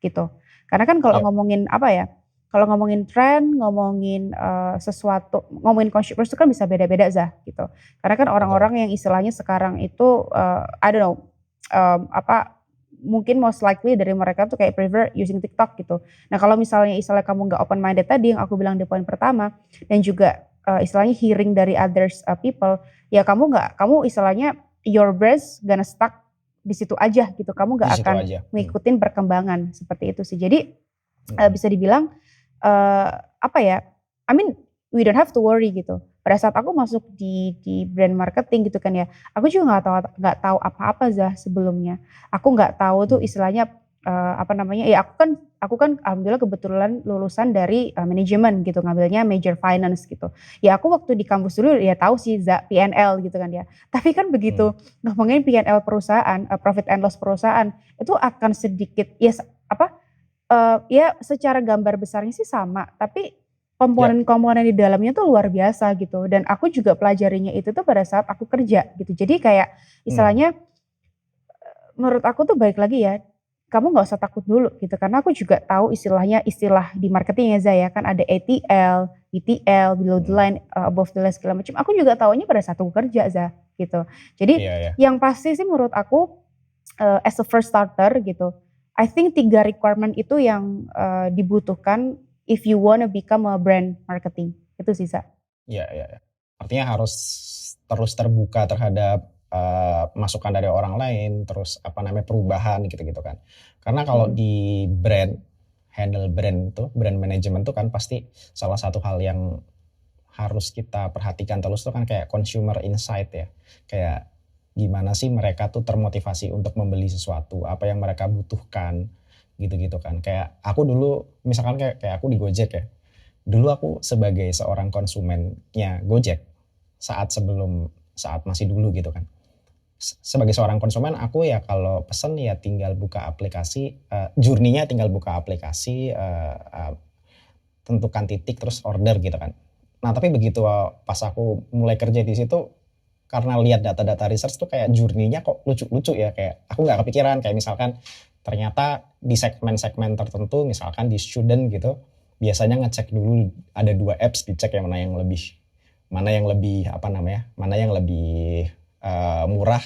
gitu. Karena kan kalau Ya. ngomongin apa ya, kalau ngomongin tren, ngomongin, sesuatu, ngomongin consumers itu kan bisa beda-beda Zah, gitu. Karena kan Betul. orang-orang yang istilahnya sekarang itu, I don't know, apa, mungkin most likely dari mereka tuh kayak prefer using TikTok gitu. Nah kalau misalnya kamu nggak open minded tadi yang aku bilang di poin pertama, dan juga, istilahnya hearing dari others, people, ya kamu istilahnya your brains gonna stuck di situ aja gitu, kamu Di nggak situ akan aja. ngikutin perkembangan, seperti itu sih. Jadi, Hmm. bisa dibilang, apa ya, I mean we don't have to worry gitu. Pada saat aku masuk di brand marketing gitu kan ya, aku juga nggak tahu apa-apa Zah sebelumnya. Aku nggak tahu tuh Hmm. istilahnya, apa namanya, ya aku kan alhamdulillah kebetulan lulusan dari, manajemen gitu, ngambilnya major finance gitu. Ya aku waktu di kampus dulu ya tahu sih Za, P&L gitu kan ya. Tapi kan Hmm. begitu ngomongin P&L perusahaan, profit and loss perusahaan, itu akan sedikit ya apa, ya secara gambar besarnya sih sama, tapi Ya. komponen-komponen di dalamnya tuh luar biasa gitu, dan aku juga pelajarinya itu tuh pada saat aku kerja gitu. Jadi kayak Hmm. istilahnya, menurut aku tuh balik lagi ya, kamu nggak usah takut dulu gitu, karena aku juga tahu istilah di marketing ya Zai ya, kan ada ATL, BTL, below the Hmm. line, above the line segala macam. Aku juga tahunya pada saat aku kerja Za, gitu. Jadi Iya ya. yang pasti sih menurut aku, as a first starter gitu, I think 3 requirement itu yang, dibutuhkan if you wanna become a brand marketing. Itu sih, Sa. Ya, artinya harus terus terbuka terhadap masukan dari orang lain, terus perubahan gitu-gitu kan. Karena kalau di handle brand brand management tuh kan pasti salah satu hal yang harus kita perhatikan terus tuh kan kayak consumer insight ya. Kayak gimana sih mereka tuh termotivasi untuk membeli sesuatu, apa yang mereka butuhkan gitu-gitu kan. Kayak aku dulu misalkan kayak aku di Gojek ya. Dulu aku sebagai seorang konsumennya Gojek saat masih dulu gitu kan. Sebagai seorang konsumen aku ya kalau pesen ya tinggal buka aplikasi, journey-nya tinggal buka aplikasi, tentukan titik terus order gitu kan. Nah tapi begitu pas aku mulai kerja di situ, karena lihat data-data research tuh kayak journey-nya kok lucu-lucu ya, kayak aku nggak kepikiran kayak misalkan ternyata di segmen-segmen tertentu misalkan di student gitu biasanya ngecek dulu ada 2 apps dicek yang mana yang lebih murah,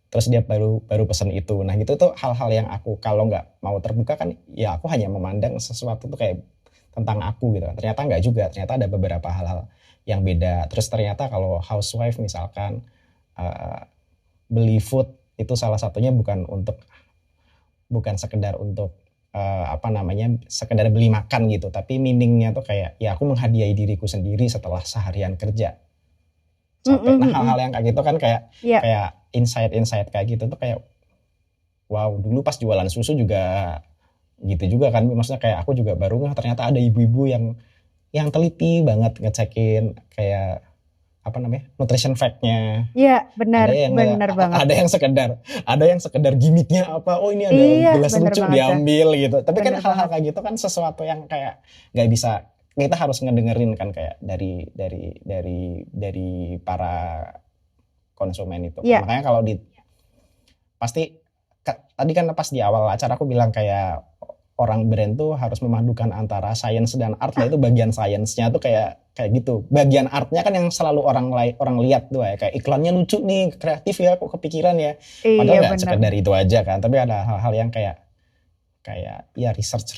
terus dia baru pesan itu. Nah gitu tuh hal-hal yang aku kalau nggak mau terbuka kan ya aku hanya memandang sesuatu tuh kayak tentang aku gitu kan. Ternyata nggak juga, ternyata ada beberapa hal-hal yang beda. Terus ternyata kalau housewife misalkan beli food itu salah satunya bukan sekedar untuk sekedar beli makan gitu, tapi meaningnya tuh kayak ya aku menghadiahi diriku sendiri setelah seharian kerja capek. Nah hal-hal yang kayak gitu kan kayak insight kayak gitu tuh kayak wow, dulu pas jualan susu juga gitu juga kan, maksudnya kayak aku juga baru ternyata ada ibu-ibu yang teliti banget ngecekin kayak nutrition fact-nya. Iya, benar banget. Ada yang sekedar gimmicknya apa, oh ini ada gelas lucu diambil gitu. Tapi kan hal-hal kayak gitu kan sesuatu yang kayak nggak bisa, kita harus ngedengerin kan kayak dari para konsumen itu. Yeah. Makanya kalau tadi kan pas di awal acara aku bilang kayak orang brand tuh harus memadukan antara science dan art lah, itu bagian science-nya tuh kayak gitu. Bagian artnya kan yang selalu orang lihat tuh ya, kayak iklannya lucu nih, kreatif ya, kok kepikiran ya. Padahal nggak sekedar itu aja kan, tapi ada hal-hal yang kayak ya research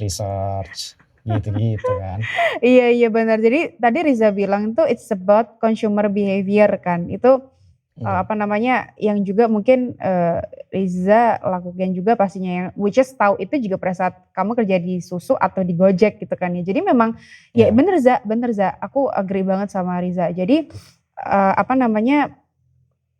gitu kan. Iya benar. Jadi tadi Riza bilang tuh it's about consumer behavior kan. Itu yang juga mungkin Riza lakukan juga pastinya, yang which is tahu itu juga pada saat kamu kerja di Susu atau di Gojek gitu kan ya. Jadi memang ya bener Za, aku agree banget sama Riza. Jadi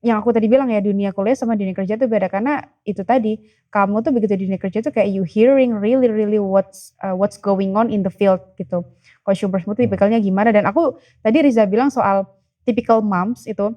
yang aku tadi bilang ya, dunia kuliah sama dunia kerja tuh beda, karena itu tadi kamu tuh begitu di dunia kerja tuh kayak you hearing really what's going on in the field gitu. Consumer tuh tipikalnya gimana, dan aku tadi Riza bilang soal typical moms itu,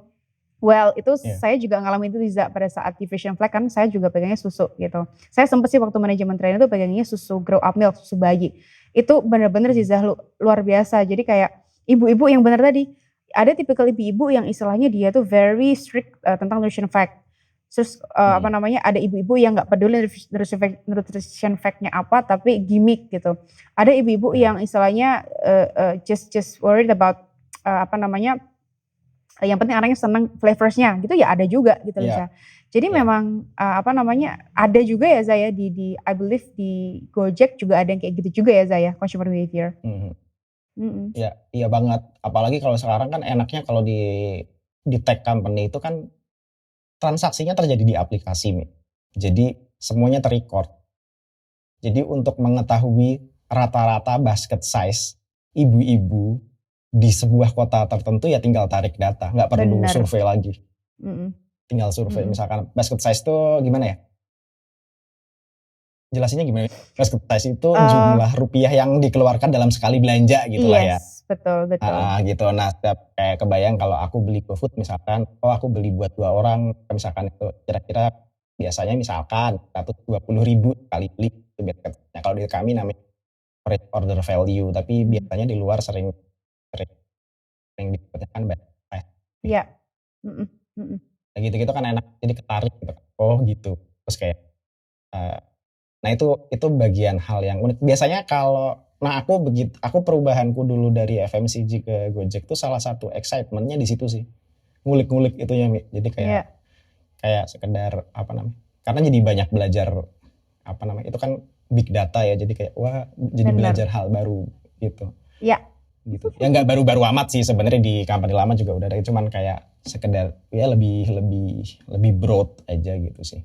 itu saya juga ngalamin itu Riza pada saat di Vision Flag kan, saya juga pegangnya susu gitu. Saya sempet sih waktu manajemen trainer tuh pegangnya susu grow up milk, susu bayi. Itu bener-bener Riza luar biasa. Jadi kayak ibu-ibu yang bener tadi, ada tipikal ibu-ibu yang istilahnya dia tuh very strict tentang nutrition fact. Terus ada ibu-ibu yang nggak peduli nutrition fact-nya apa, tapi gimmick gitu. Ada ibu-ibu yang istilahnya just worried about yang penting anaknya senang flavorsnya gitu ya, ada juga gitu bisa. Jadi memang ada juga ya Zaya di I believe di Gojek juga ada yang kayak gitu juga ya Zaya, consumer behavior. Ya, iya banget. Apalagi kalau sekarang kan enaknya kalau di tech company itu kan transaksinya terjadi di aplikasi, Mi. Jadi semuanya terrecord. Jadi untuk mengetahui rata-rata basket size ibu-ibu di sebuah kota tertentu ya tinggal tarik data, nggak perlu survei lagi. Tinggal survei, misalkan basket size tuh gimana ya? Jelasinnya gimana? Basket size itu jumlah rupiah yang dikeluarkan dalam sekali belanja gitu lah ya. Betul. Gitu. Nah, setiap kayak kebayang kalau aku beli GoFood misalkan, aku beli buat 2 orang, misalkan itu kira-kira biasanya misalkan 120.000 kali beli itu basket. Nah, kalau di kami namanya order value, tapi biasanya di luar sering disebutnya kan basket size. Iya. Nah, gitu-gitu kan enak, jadi ketarik gitu. Oh gitu. Terus kayak nah itu bagian hal yang unik. Biasanya aku perubahanku dulu dari FMCG ke Gojek tuh salah satu excitementnya di situ sih. Ngulik-ngulik itunya, Mi. Jadi kayak sekedar karena jadi banyak belajar itu kan big data ya. Jadi kayak jadi belajar hal baru gitu. Ya. Gitu. Ya nggak baru-baru amat sih sebenarnya, di company lama juga udah ada, cuman kayak sekedar ya lebih broad aja gitu sih.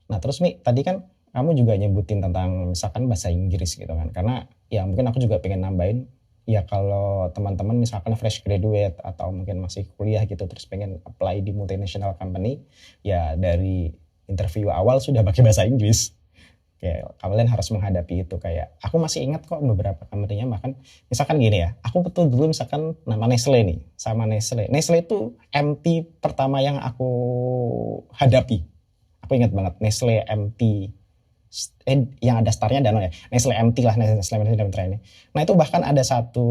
Nah terus Mi, tadi kan kamu juga nyebutin tentang misalkan bahasa Inggris gitu kan, karena ya mungkin aku juga pengen nambahin, ya kalau teman-teman misalkan fresh graduate atau mungkin masih kuliah gitu terus pengen apply di multinational company, ya dari interview awal sudah pakai bahasa Inggris. Kayak kalian harus menghadapi itu. Kayak aku masih ingat kok beberapa company-nya, bahkan misalkan gini ya, aku betul dulu misalkan nama Nestle nih, sama Nestle itu MT pertama yang aku hadapi. Aku ingat banget Nestle MT, yang ada starnya Danone ya, Nestle MT lah, Nestle MT ini. Nah itu bahkan ada satu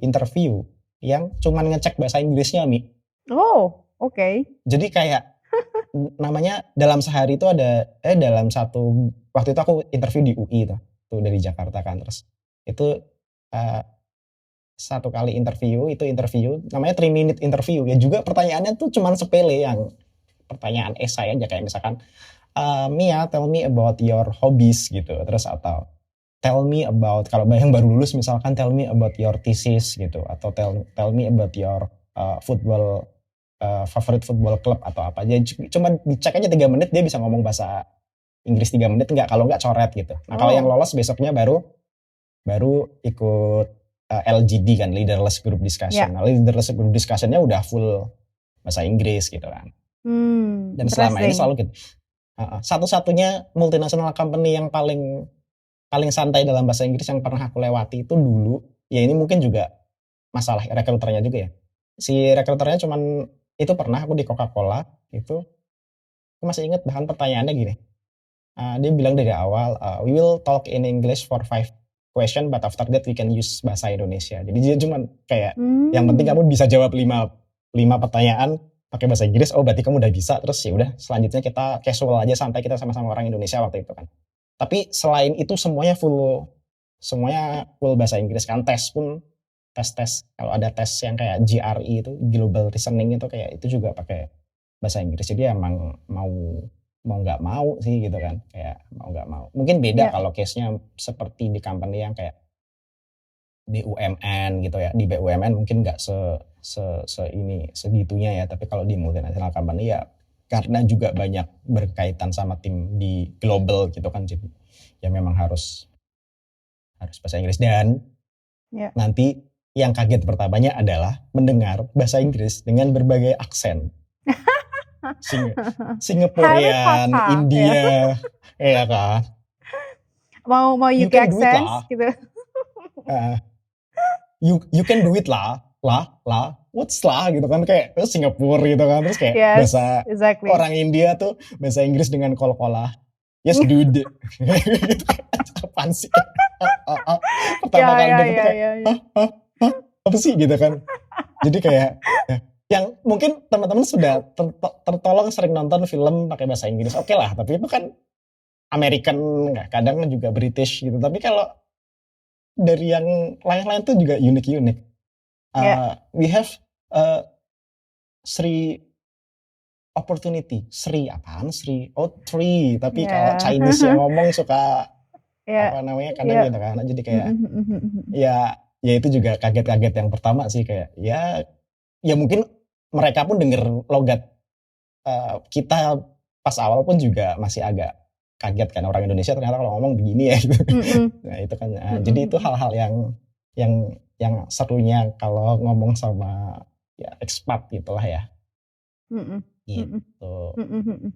interview yang cuman ngecek bahasa Inggrisnya Mi. Oh, oke. Jadi kayak namanya dalam sehari itu ada dalam satu, waktu itu aku interview di UI tuh dari Jakarta kan, terus itu eh, satu kali interview namanya 3 minute interview ya, juga pertanyaannya tuh cuman sepele, yang pertanyaan esai aja kayak misalkan Mia tell me about your hobbies gitu, terus atau tell me about, kalau yang baru lulus misalkan tell me about your thesis gitu, atau tell me about your football favorite football club atau apa aja. Cuma dicek aja 3 menit dia bisa ngomong bahasa Inggris 3 menit, nggak, kalau nggak coret gitu. Nah kalau yang Oh, lolos besoknya baru ikut LGD kan, leaderless group discussion. ya. Nah leaderless group discussionnya udah full bahasa Inggris gitu kan. Dan selama ini Interesting. selalu gitu. Satu-satunya multinational company yang paling paling santai dalam bahasa Inggris yang pernah aku lewati itu dulu, ya ini mungkin juga masalah rekruternya juga ya. Si rekruternya cuman, itu pernah aku di Coca-Cola itu, aku masih ingat bahan pertanyaannya gini. Dia bilang dari awal, we will talk in English for 5 question, but after that we can use bahasa Indonesia. Jadi dia cuman kayak, yang penting Hmm. kamu bisa jawab 5 pertanyaan pakai bahasa Inggris, oh berarti kamu udah bisa, terus ya udah selanjutnya kita casual aja sampai kita sama-sama orang Indonesia waktu itu kan. Tapi selain itu semuanya full bahasa Inggris kan. Tes pun tes kalau ada tes yang kayak GRE itu, global reasoning itu, kayak itu juga pakai bahasa Inggris. Jadi emang mau mau nggak mau sih gitu kan, kayak mau nggak mau. Mungkin beda Ya. kalau case-nya seperti di company yang kayak BUMN gitu ya. Di BUMN mungkin nggak segitunya ya, tapi kalau di multinational company ya karena juga banyak berkaitan sama tim di global gitu kan, jadi ya memang harus bahasa Inggris. Dan Ya. nanti yang kaget pertamanya adalah mendengar bahasa Inggris dengan berbagai aksen. Sing Harry Singaporean, Potter, ya. India, ya kan. Mau You UK can do it accents lah. gitu. Uh, you can do it lah. What's lah gitu kan, kayak Singapura gitu kan, terus kayak Yes, bahasa exactly. orang India tuh bahasa Inggris dengan kol-kolah. Yes dude. Gitu, apaan sih? Pertama Ya, kali ya, denger tuh ya, kayak, ya, ya. apa sih gitu kan. Jadi kayak ya, yang mungkin teman-teman sudah tertolong sering nonton film pakai bahasa Inggris, oke lah, tapi itu kan American, kadang juga British gitu. Tapi kalau dari yang lain-lain tuh juga unik-unik. Ya. We have three opportunity. Sri apaan Sri? Oh three. Tapi kalau Ya. Chinese yang ngomong suka apa Ya. namanya kadang Ya. gitu kan. Jadi kayak Mhm, mhm, mhm. ya itu juga kaget-kaget yang pertama sih, kayak ya mungkin mereka pun denger logat kita pas awal pun juga masih agak kaget kan, orang Indonesia ternyata kalau ngomong begini ya gitu. Mhm. Nah itu kan Mhm, jadi itu mhm. hal-hal yang yang serunya kalau ngomong sama ya expat gitulah ya Mhm, mhm. gitu. Mhm, mhm.